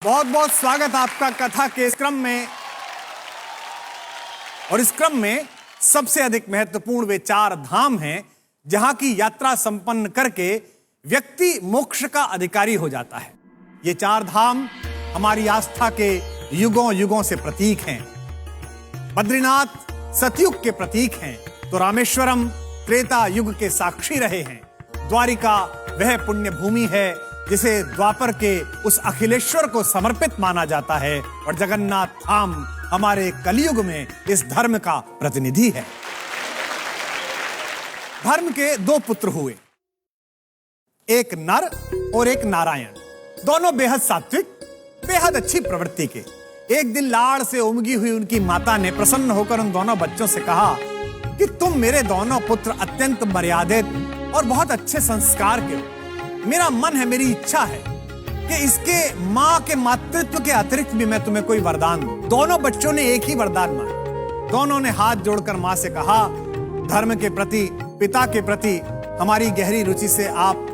बहुत बहुत स्वागत आपका कथा के इस क्रम में। और इस क्रम में सबसे अधिक महत्वपूर्ण वे 4 धाम हैं जहां की यात्रा संपन्न करके व्यक्ति मोक्ष का अधिकारी हो जाता है। ये 4 धाम हमारी आस्था के युगों युगों से प्रतीक हैं। बद्रीनाथ सतयुग के प्रतीक हैं तो रामेश्वरम त्रेता युग के साक्षी रहे हैं। द्वारिका वह पुण्य भूमि है जिसे द्वापर के उस अखिलेश्वर को समर्पित माना जाता है और जगन्नाथ धाम हमारे कलयुग में इस धर्म का प्रतिनिधि है। धर्म के 2 पुत्र हुए, एक नर और एक नारायण। दोनों बेहद सात्विक, बेहद अच्छी प्रवृत्ति के। एक दिन लाड़ से उमगी हुई उनकी माता ने प्रसन्न होकर उन दोनों बच्चों से कहा कि तुम मेरे दोनों पुत्र अत्यंत मर्यादित और बहुत अच्छे संस्कार के हो। मेरा मन है, मेरी इच्छा है कि इसके मां के मातृत्व के अतिरिक्त भी मैं तुम्हें कोई वरदान दूं। दोनों बच्चों ने एक ही वरदान मांगा। दोनों ने हाथ जोड़कर मां से कहा, धर्म के प्रति, पिता के प्रति हमारी गहरी रुचि से आप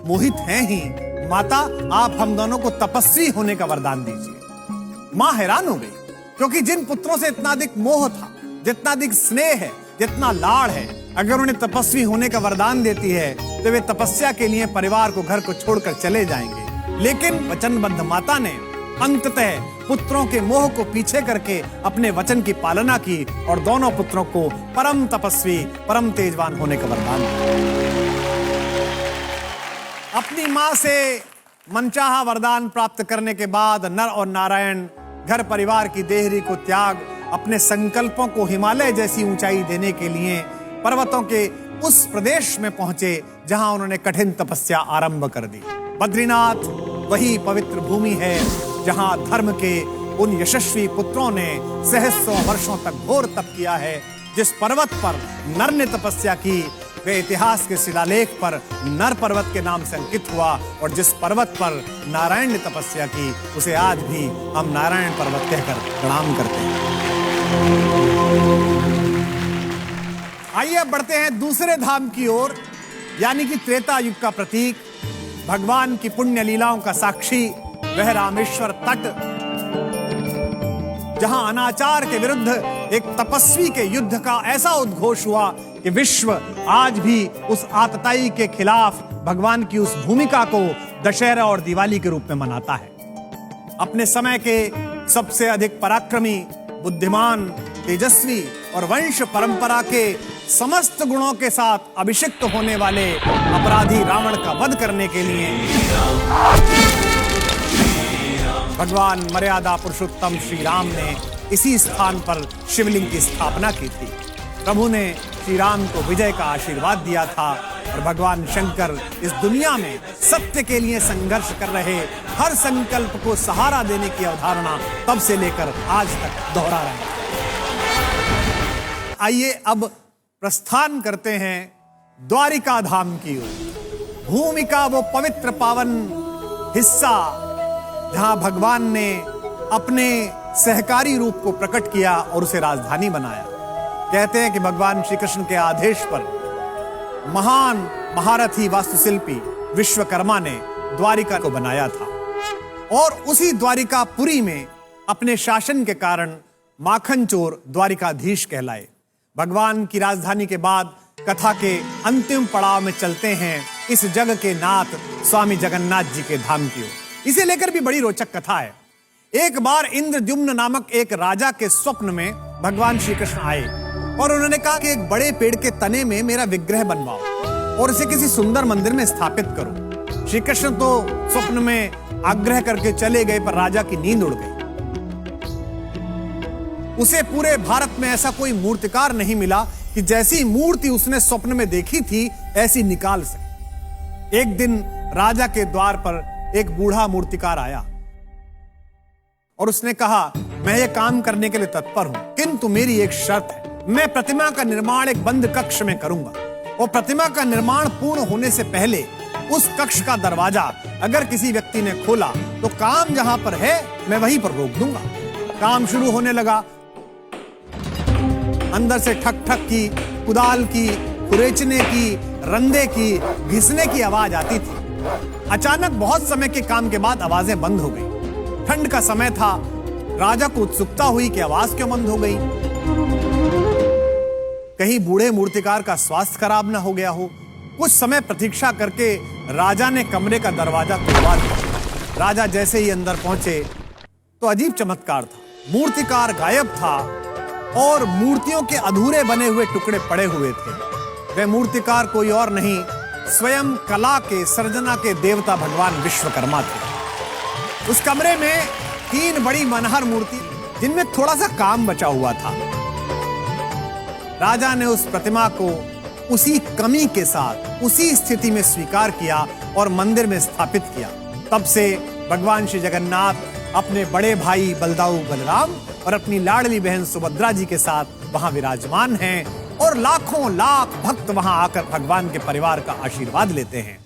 मोहित हैं ही। माता, आप हम दोनों को तपस्वी होने का वरदान दीजिए। मां हैरान हो गई क्योंकि जिन पुत्रों से इतना अधिक मोह था, जितना अधिक स्नेह है, जितना लाड़ है, अगर उन्हें तपस्वी होने का वरदान देती है तो वे तपस्या के लिए परिवार को, घर को छोड़कर चले जाएंगे। लेकिन वचनबद्ध माता ने अंततः पुत्रों के मोह को पीछे करके अपने वचन की पालना की और दोनों पुत्रों को परम तपस्वी, परम तेजवान होने का वरदान दिया। अपनी मां से मनचाहा वरदान प्राप्त करने के बाद नर और नारायण घर परिवार की देहरी को त्याग अपने संकल्पों को हिमालय जैसी ऊंचाई देने के लिए पर्वतों के उस प्रदेश में पहुंचे जहां उन्होंने कठिन तपस्या आरंभ कर दी। बद्रीनाथ वही पवित्र भूमि है जहां धर्म के उन यशस्वी पुत्रों ने सहस्रों वर्षों तक घोर तप किया है। जिस पर्वत पर नर ने तपस्या की वे इतिहास के शिलालेख पर नर पर्वत के नाम से अंकित हुआ और जिस पर्वत पर नारायण ने तपस्या की उसे आज भी हम नारायण पर्वत कहकर प्रणाम करते हैं। आइए अब बढ़ते हैं दूसरे धाम की ओर, यानी कि त्रेता युग का प्रतीक, भगवान की पुण्य लीलाओं का साक्षी वह रामेश्वर तट, जहां अनाचार के विरुद्ध एक तपस्वी के युद्ध का ऐसा उद्घोष हुआ कि विश्व आज भी उस आतताई के खिलाफ भगवान की उस भूमिका को दशहरा और दिवाली के रूप में मनाता है। अपने समय के सबसे अधिक पराक्रमी, बुद्धिमान, तेजस्वी और वंश परंपरा के समस्त गुणों के साथ अभिषिक्त होने वाले अपराधी रावण का वध करने के लिए भगवान मर्यादा पुरुषोत्तम श्री राम ने इसी स्थान पर शिवलिंग की स्थापना की थी। प्रभु ने श्री राम को विजय का आशीर्वाद दिया था और भगवान शंकर इस दुनिया में सत्य के लिए संघर्ष कर रहे हर संकल्प को सहारा देने की अवधारणा तब से लेकर आज तक दोहरा रहे हैं। आइए अब प्रस्थान करते हैं द्वारिका धाम की ओर। भूमि का वो पवित्र पावन हिस्सा जहां भगवान ने अपने सहकारी रूप को प्रकट किया और उसे राजधानी बनाया। कहते हैं कि भगवान श्री कृष्ण के आदेश पर महान महारथी वास्तुशिल्पी विश्वकर्मा ने द्वारिका को बनाया था और उसी द्वारिकापुरी में अपने शासन के कारण माखन चोर द्वारिकाधीश कहलाए। भगवान की राजधानी के बाद कथा के अंतिम पड़ाव में चलते हैं इस जग के नाथ स्वामी जगन्नाथ जी के धाम की ओर। इसे लेकर भी बड़ी रोचक कथा है। एक बार इंद्रद्युम्न नामक एक राजा के स्वप्न में भगवान श्री कृष्ण आए और उन्होंने कहा कि एक बड़े पेड़ के तने में मेरा विग्रह बनवाओ और इसे किसी सुंदर मंदिर में स्थापित करो। श्री कृष्ण तो स्वप्न में आग्रह करके चले गए पर राजा की नींद उड़ गई। उसे पूरे भारत में ऐसा कोई मूर्तिकार नहीं मिला कि जैसी मूर्ति उसने स्वप्न में देखी थी ऐसी निकाल सके। एक दिन राजा के द्वार पर एक बूढ़ा मूर्तिकार आया और उसने कहा, मैं ये काम करने के लिए तत्पर हूं, किंतु मेरी एक शर्त है। मैं प्रतिमा का निर्माण एक बंद कक्ष में करूंगा और प्रतिमा का निर्माण पूर्ण होने से पहले उस कक्ष का दरवाजा अगर किसी व्यक्ति ने खोला तो काम जहां पर है मैं वहीं पर रोक दूंगा। काम शुरू होने लगा। अंदर से ठक ठक की, कुदाल की, खुरेचने की, रंदे की, घिसने की आवाज आती थी। अचानक बहुत समय के काम के बाद आवाजें बंद हो गई। ठंड का समय था। राजा को उत्सुकता हुई कि आवाज क्यों बंद हो गई। कहीं बूढ़े मूर्तिकार का स्वास्थ्य खराब ना हो गया हो। कुछ समय प्रतीक्षा करके राजा ने कमरे का दरवाजा खुलवा दिया। राजा जैसे ही अंदर पहुंचे तो अजीब चमत्कार था। मूर्तिकार गायब था और मूर्तियों के अधूरे बने हुए टुकड़े पड़े हुए थे। वह मूर्तिकार कोई और नहीं, स्वयं कला के सर्जना के देवता भगवान विश्वकर्मा थे। उस कमरे में 3 बड़ी मनहर मूर्ति, जिनमें थोड़ा सा काम बचा हुआ था। राजा ने उस प्रतिमा को उसी कमी के साथ उसी स्थिति में स्वीकार किया और मंदिर में स्थापित किया। तब से भगवान श्री जगन्नाथ अपने बड़े भाई बलदाऊ बलराम और अपनी लाडली बहन सुभद्रा जी के साथ वहां विराजमान हैं और लाखों लाख भक्त वहां आकर भगवान के परिवार का आशीर्वाद लेते हैं।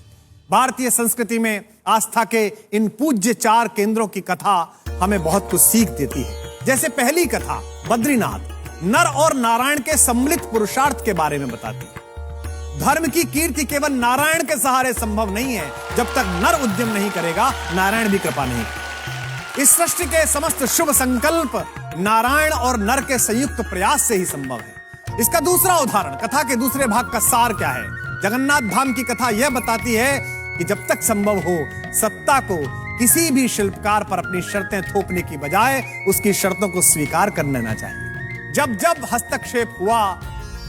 भारतीय संस्कृति में आस्था के इन पूज्य 4 केंद्रों की कथा हमें बहुत कुछ सीख देती है। जैसे पहली कथा बद्रीनाथ नर और नारायण के सम्मिलित पुरुषार्थ के बारे में बताती है। धर्म की कीर्ति केवल नारायण के सहारे संभव नहीं है। जब तक नर उद्यम नहीं करेगा, नारायण भी कृपा नहीं करेगा। इस सृष्टि के समस्त शुभ संकल्प नारायण और नर के संयुक्त प्रयास से ही संभव है। इसका दूसरा उदाहरण, कथा के दूसरे भाग का सार क्या है? जगन्नाथ धाम की कथा यह बताती है कि जब तक संभव हो, सत्ता को किसी भी शिल्पकार पर अपनी शर्तें थोपने की बजाय उसकी शर्तों को स्वीकार कर लेना चाहिए। जब जब हस्तक्षेप हुआ,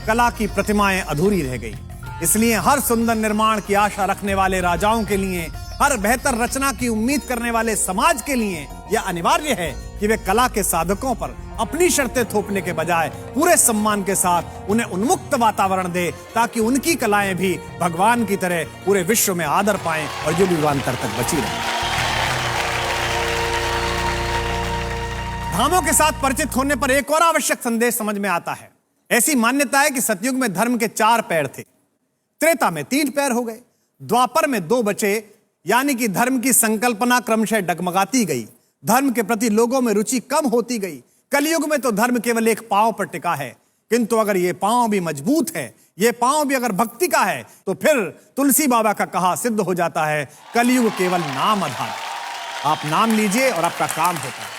कला की प्रतिमाएं अधूरी रह गई। इसलिए हर सुंदर निर्माण की आशा रखने वाले राजाओं के लिए, हर बेहतर रचना की उम्मीद करने वाले समाज के लिए यह अनिवार्य है कि वे कला के साधकों पर अपनी शर्तें थोपने के बजाय पूरे सम्मान के साथ उन्हें उन्मुक्त वातावरण दे, ताकि उनकी कलाएं भी भगवान की तरह पूरे विश्व में आदर पाएं और युगांतर तक बची रहें। धामों के साथ परिचित होने पर एक और आवश्यक संदेश समझ में आता है। ऐसी मान्यता है कि सतयुग में धर्म के 4 पैर थे, त्रेता में 3 पैर हो गए, द्वापर में 2 बचे, यानी कि धर्म की संकल्पना क्रमशः डगमगाती गई। धर्म के प्रति लोगों में रुचि कम होती गई। कलयुग में तो धर्म केवल एक पांव पर टिका है, किंतु अगर ये पांव भी मजबूत है, ये पांव भी अगर भक्ति का है, तो फिर तुलसी बाबा का कहा सिद्ध हो जाता है, कलयुग केवल नाम आधार। आप नाम लीजिए और आपका काम होता है।